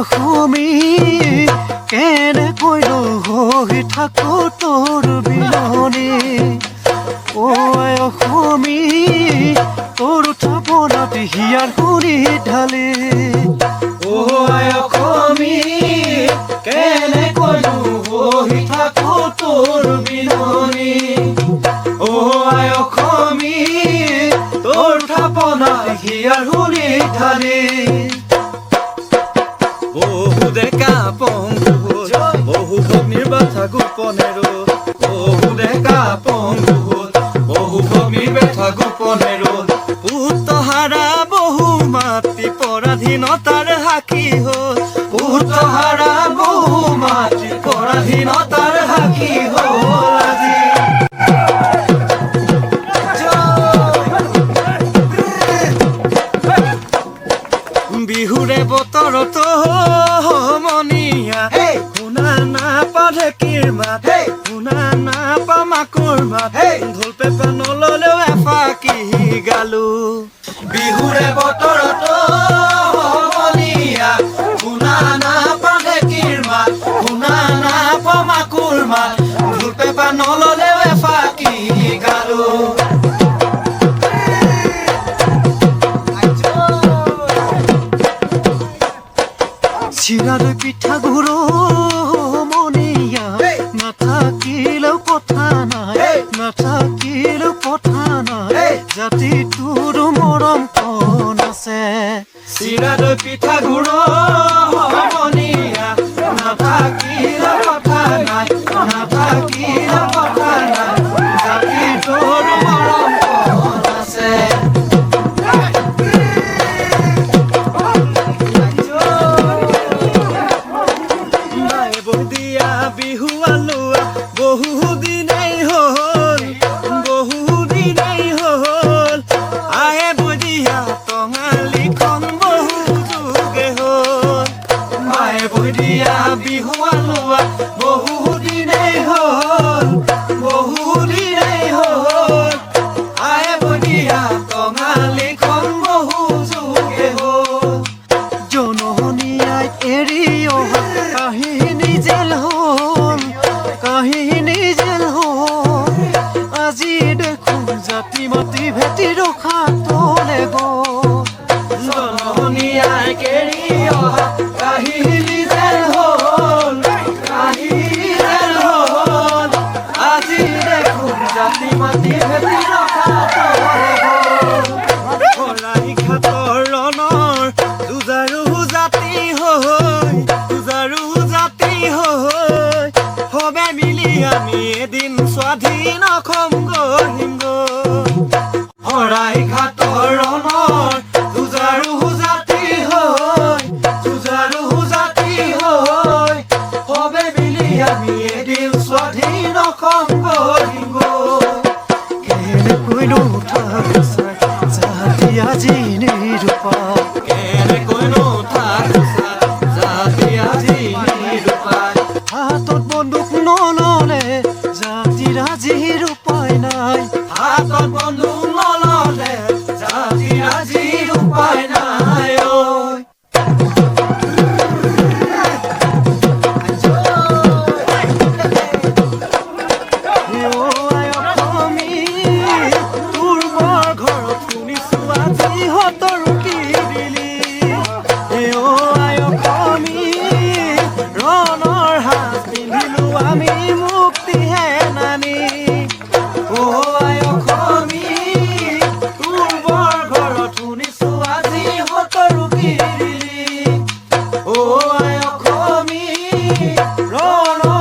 অসমী কেনেকৈনো হৈ থাকো তোৰ বিননি অ আই অসমী তোৰ থাপনাত হিয়াৰ শুনি ঢালি অ আই অসমী কেনেকৈনো হৈ থাকো তোৰ বিননি অ আই অসমী তোৰ থাপনাত হিয়াৰ শুনি ঢালি বহু ডেকা পংগুত বহু ভগ্নীৰ বাথা গোপনেৰো বহু ডেকা পংগুত বহু ভগ্নীৰ বাথা গোপনেৰো পুতহাৰা বহু মাতৃ পৰাধীনতাৰ সাক্ষী হ'ল পুতহাৰা বহু মাতৃ পৰাধীনতাৰ সাক্ষী হ'ল আজি বিহুৰে বতৰত মনিয়া শুনা নাপা ঢেকীৰ মাত শুনা নাপা মাকৰ মাত ঢোল পেঁপা নললেও এফাকি গালো বিহুৰে বতৰত মনিয়া শুনা নাপা ঢেকীৰ মাত শুনা নাপা মাকৰ মাত ঢোল পেঁপা নললেও এফাকি গালো চিৰাদৈ পিঠা গুড় মনিয়া নাথাকিলেও কথা নাই নাথাকিলেও কথা নাই জাতি তোৰ মৰম কণ আছে চিৰাদৈ পিঠা গুড় মনিয়া নাথাকিলেও কথা নাই নাথাকিলেও কথা নাই জাতি তোৰ মৰম কণ আছে বিহু আলোৱা বহুদিনেই হ'ল আয়ে বদিয়া টঙালিখন বহু যুগে হ'ল মায়ে বদিয়া বিহু আলোৱা বহুদিনেই হ'ল আয়ে বদিয়া টঙালিখন বহু যুগে হ'ল জননীয়াই এৰি অহা কাহিনী জেল কাহিনী জেল হ'ল আজি দেখোন জাতি মাতি ভেটি ৰখা তলে জননীয়াই কেৰি অহা কাহিনী জেল হ'ল আজি দেখোন জাতি মাতি ভেটি ৰখা তলে শৰাই ঘাটৰ ৰণৰ যুঁজাৰু জাতি হৈ সবে মিলি আমি এদিন স্বাধীন অসম গঢ়িম শৰাই ঘাটৰ ৰণৰ যুঁজাৰু জাতি হৈ সবে মিলি আমি এদিন স্বাধীন অসম গঢ়িম কেনেকৈনো উঠাব জাতি আজি নিৰূপা কেনেকৈনো উঠাব জাতি আজি নিৰূপা হাতত বন্দুক নললে জাতিৰ আজিৰ উপায় নাই হাতত বন্দুক নললে জাতিৰ আজিৰ উপায় নাই তোৰ বৰ ঘৰত শুনিছো আজি হতৰ কি দিলি আই অসমী ৰণৰ হাত পিন্ধিলো আমি মুক্তিহে নানি অ আই অসমী তোৰ বৰ ঘৰত শুনিছো আজি হতৰ কি দিলি অ আই অসমী ৰণৰ